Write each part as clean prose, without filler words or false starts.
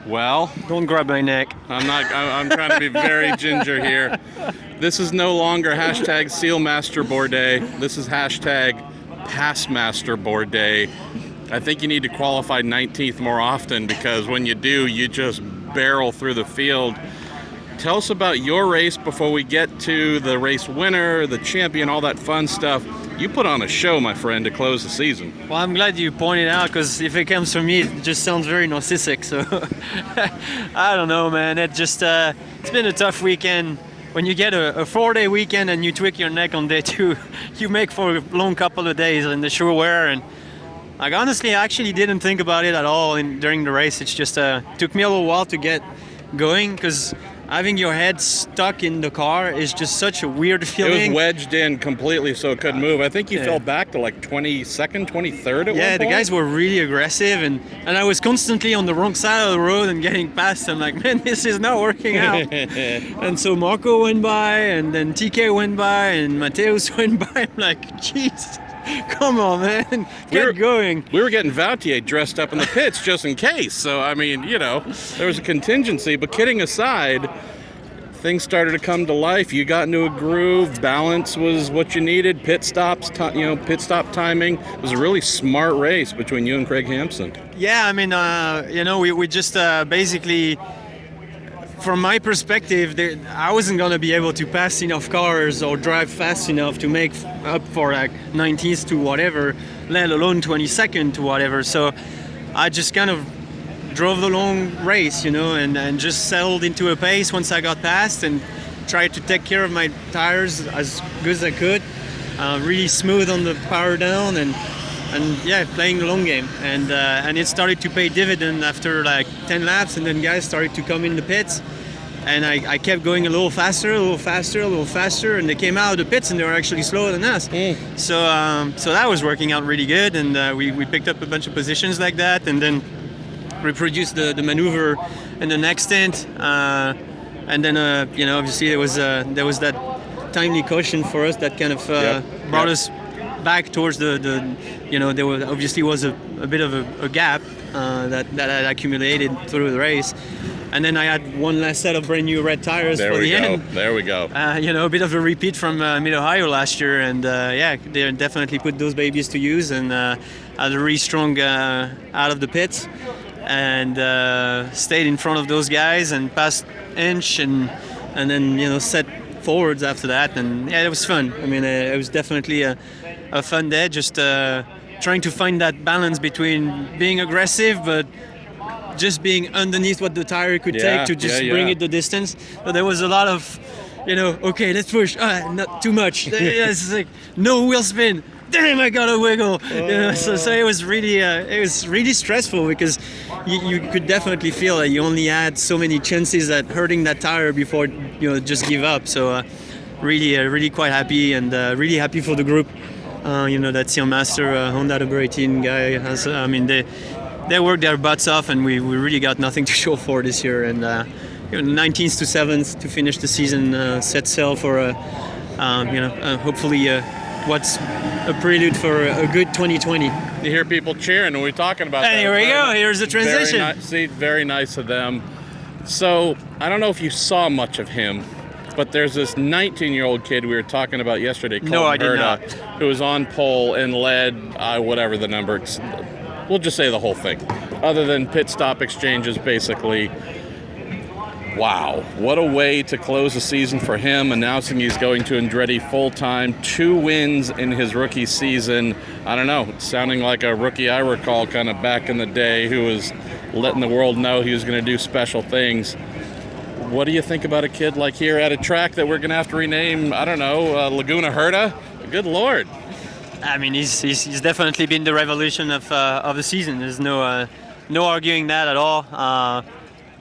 Well, Don't grab my neck. I'm trying to be very ginger here. This is no longer hashtag Sealmaster Bourdais. This is hashtag Passmaster Bourdais. I think you need to qualify 19th more often, because when you do, you just barrel through the field. Tell us about your race before we get to the race winner, the champion, all that fun stuff. You put on a show, my friend, to close the season. Well, I'm glad you pointed out, because if it comes from me, it just sounds very narcissistic. So I don't know, man. It's been a tough weekend. When you get a 4-day weekend and you tweak your neck on day 2, you make for a long couple of days in the sure wear. And honestly, I actually didn't think about it at all during the race. It's just took me a little while to get going, because having your head stuck in the car is just such a weird feeling. It was wedged in completely so it couldn't move. I think you fell back to like 22nd, 23rd at one point. Yeah, the guys were really aggressive, and I was constantly on the wrong side of the road and getting past. I'm like, man, this is not working out. And so Marco went by, and then TK went by, and Mateus went by. I'm like, jeez. Come on, man. Get going. We were getting Vautier dressed up in the pits just in case. So, I mean, there was a contingency. But kidding aside, things started to come to life. You got into a groove. Balance was what you needed. Pit stop timing. It was a really smart race between you and Craig Hampson. Yeah, I mean, we just basically... From my perspective, I wasn't going to be able to pass enough cars or drive fast enough to make up for like 19th to whatever, let alone 22nd to whatever. So I just kind of drove the long race, and just settled into a pace once I got past, and tried to take care of my tires as good as I could. Really smooth on the power down, and playing the long game. And it started to pay dividend after like 10 laps, and then guys started to come in the pits, and I kept going a little faster, and they came out of the pits and they were actually slower than us. So that was working out really good, and we picked up a bunch of positions like that, and then reproduced the maneuver in the next stint, and then obviously there was that timely caution for us that kind of brought us back towards there obviously was a bit of a gap that had accumulated through the race, and then I had one last set of brand new red tires for the end. There we go. A bit of a repeat from Mid-Ohio last year, and they definitely put those babies to use, and had a really strong out of the pits, and stayed in front of those guys and passed Inch, and then set forwards after that, and it was fun. I mean, it was definitely a fun day, just trying to find that balance between being aggressive but just being underneath what the tire could take to just bring it the distance. But there was a lot of, okay, let's push, not too much. It's like no wheel spin. Damn, I got a wiggle. So it was really stressful, because you could definitely feel that you only had so many chances at hurting that tire before just give up. So really quite happy, and really happy for the group. That Sealmaster Honda number 18 guy has. They worked their butts off, and we really got nothing to show for this year. And 19th to 7th to finish the season, set sail for hopefully. What's a prelude for a good 2020. You hear people cheering when we're talking about that. Here we go. Here's the transition. Very nice of them. So, I don't know if you saw much of him, but there's this 19-year-old kid we were talking about yesterday, Colton Herta, who was on pole and led, whatever the number. We'll just say the whole thing. Other than pit stop exchanges, basically. Wow, what a way to close the season for him, announcing he's going to Andretti full-time, 2 wins in his rookie season. I don't know, sounding like a rookie I recall kind of back in the day, who was letting the world know he was going to do special things. What do you think about a kid like here at a track that we're going to have to rename, Laguna Herta? Good Lord. I mean, he's definitely been the revolution of the season. There's no arguing that at all.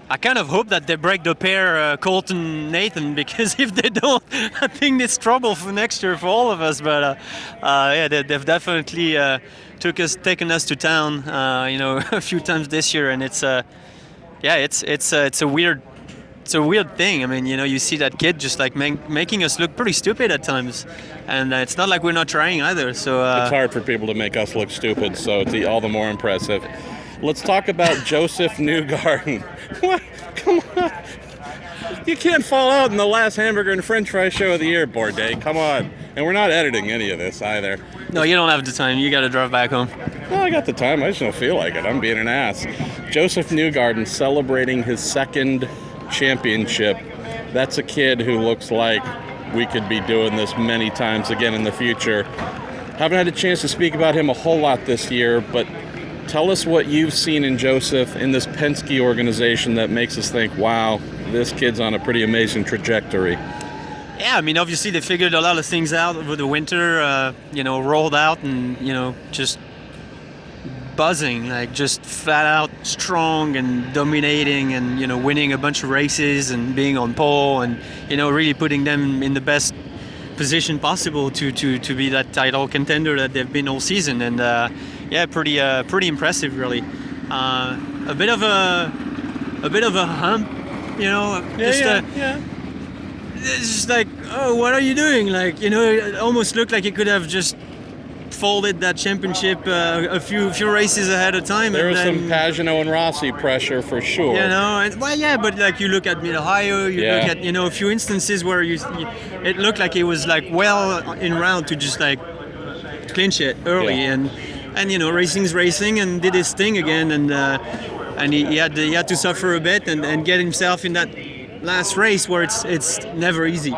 I kind of hope that they break the pair, Colton, Nathan, because if they don't, I think it's trouble for next year for all of us. But they've definitely taken us to town, a few times this year, and it's a weird thing. I mean, you see that kid just like making us look pretty stupid at times, and it's not like we're not trying either. So it's hard for people to make us look stupid, so it's all the more impressive. Let's talk about Josef Newgarden. What? Come on. You can't fall out in the last Hamburger and French Fry show of the year, Bourdais. Come on. And we're not editing any of this either. No, you don't have the time. You got to drive back home. Well, I got the time. I just don't feel like it. I'm being an ass. Josef Newgarden celebrating his second championship. That's a kid who looks like we could be doing this many times again in the future. Haven't had a chance to speak about him a whole lot this year, but tell us what you've seen in Josef in this Penske organization that makes us think, wow, this kid's on a pretty amazing trajectory. Yeah, I mean, obviously they figured a lot of things out over the winter, rolled out and, just buzzing, like just flat out strong and dominating and, winning a bunch of races and being on pole and, really putting them in the best position possible to be that title contender that they've been all season. And pretty impressive, really. A bit of a hump, It's just like, oh, what are you doing? Like, it almost looked like it could have just folded that championship a few races ahead of time. There was some Pagenaud and Rossi pressure for sure. But like you look at Mid-Ohio, look at a few instances where it looked like it was like well in round to just like clinch it early, and racing's racing, and did his thing again, and he had to suffer a bit and get himself in that last race where it's never easy.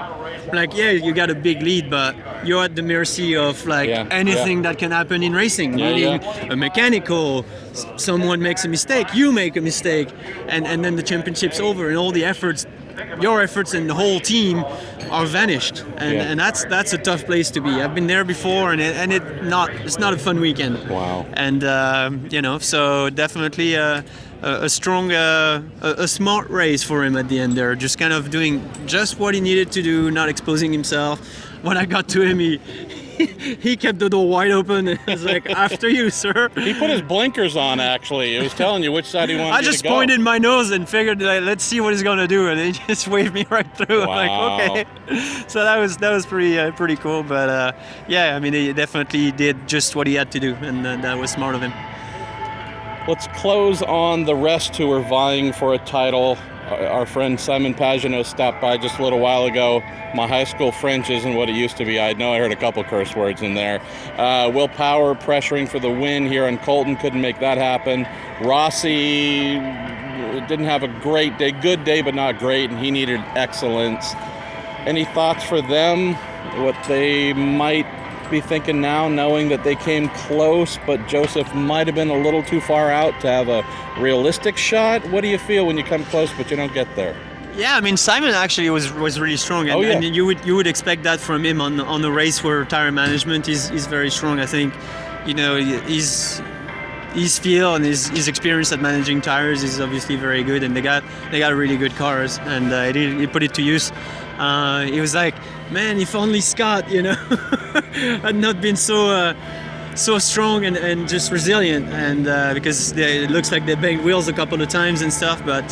Like, you got a big lead, but you're at the mercy of anything that can happen in racing. Meaning a mechanical, someone makes a mistake, you make a mistake, and then the championship's over, and all the efforts, your efforts and the whole team are vanished, and that's a tough place to be. I've been there before, and it's not a fun weekend. Wow. And so definitely a strong, a smart race for him at the end there, just kind of doing just what he needed to do, not exposing himself. When I got to him, he kept the door wide open. It was like, after you, sir. He put his blinkers on, actually. It was telling you which side he wanted I you to go. just pointed my nose and figured, let's see what he's going to do. And he just waved me right through. Wow. I'm like, okay. So that was pretty cool. But he definitely did just what he had to do. And that was smart of him. Let's close on the rest who are vying for a title. Our friend Simon Pagenaud stopped by just a little while ago. My high school French isn't what it used to be. I know I heard a couple curse words in there. Will Power pressuring for the win here on Colton. Couldn't make that happen. Rossi didn't have a great day. Good day, but not great, and he needed excellence. Any thoughts for them? What they might be thinking now, knowing that they came close, but Josef might have been a little too far out to have a realistic shot? What do you feel when you come close but you don't get there? Yeah, I mean, Simon actually was really strong, and, and you would expect that from him on a race where tire management is very strong. I think, his feel and his experience at managing tires is obviously very good, and they got really good cars, and he put it to use. It was like, man, if only Scott, had not been so strong and just resilient, and because it looks like they banged wheels a couple of times and stuff, but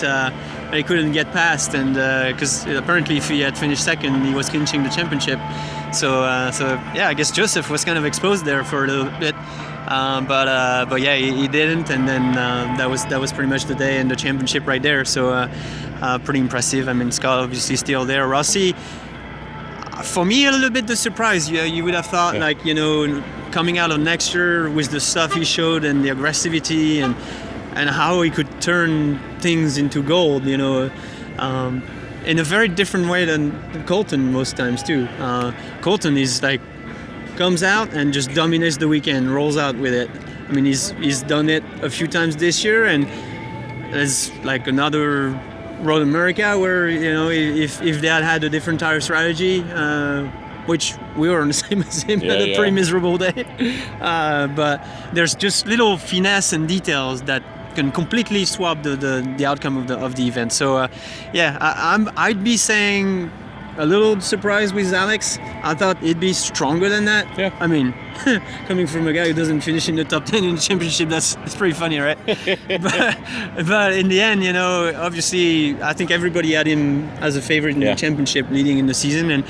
they couldn't get past, and because apparently if he had finished second, he was clinching the championship. So I guess Josef was kind of exposed there for a little bit. But he didn't, and then that was pretty much the day and the championship right there. So pretty impressive. I mean, Scott obviously still there. Rossi, for me, a little bit the surprise. You would have thought, coming out of next year with the stuff he showed and the aggressivity and how he could turn things into gold. In a very different way than Colton most times too. Colton is like, comes out and just dominates the weekend, rolls out with it. I mean, he's done it a few times this year, and there's like another Road America where, if they had a different tire strategy, which we were on the same as him, had a pretty miserable day. But there's just little finesse and details that can completely swap the outcome of the event. So I'd be saying a little surprised with Alex. I thought he'd be stronger than that. Yeah. I mean, coming from a guy who doesn't finish in the top 10 in the championship, that's pretty funny, right? but in the end, obviously, I think everybody had him as a favorite in the championship leading in the season,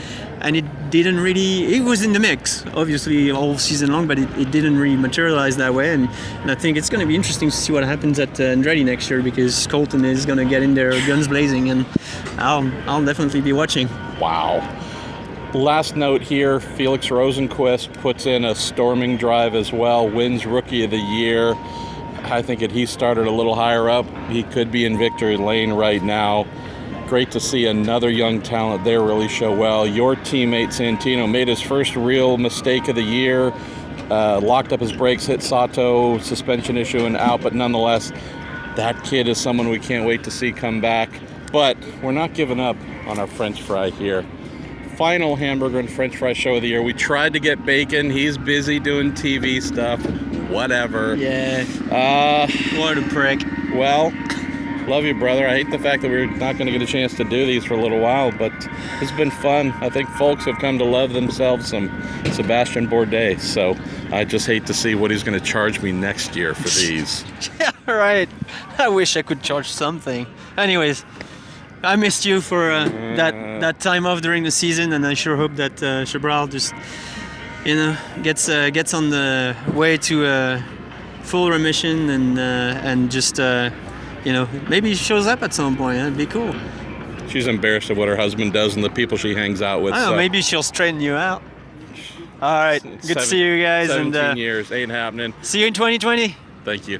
and it didn't really. It was in the mix, obviously, all season long, but it didn't really materialize that way. And I think it's going to be interesting to see what happens at Andretti next year, because Colton is going to get in there guns blazing, and I'll definitely be watching. Wow. Last note here, Felix Rosenqvist puts in a storming drive as well, wins Rookie of the Year. I think if he started a little higher up, he could be in victory lane right now. Great to see another young talent there really show well. Your teammate Santino made his first real mistake of the year, locked up his brakes, hit Sato, suspension issue and out, but nonetheless, that kid is someone we can't wait to see come back. But we're not giving up on our French Fry here. Final Hamburger and French Fry show of the year. We tried to get Bacon. He's busy doing TV stuff. Whatever. Yeah. What a prick. Well, love you, brother. I hate the fact that we're not going to get a chance to do these for a little while, but it's been fun. I think folks have come to love themselves some Sebastien Bourdais, so I just hate to see what he's going to charge me next year for these. Yeah, right. I wish I could charge something. Anyways, I missed you for that time off during the season, and I sure hope that Chabral just, gets on the way to full remission and just maybe shows up at some point. That'd be cool. She's embarrassed of what her husband does and the people she hangs out with. I don't know, maybe she'll straighten you out. All right, good to see you guys. 17 years, ain't happening. See you in 2020. Thank you.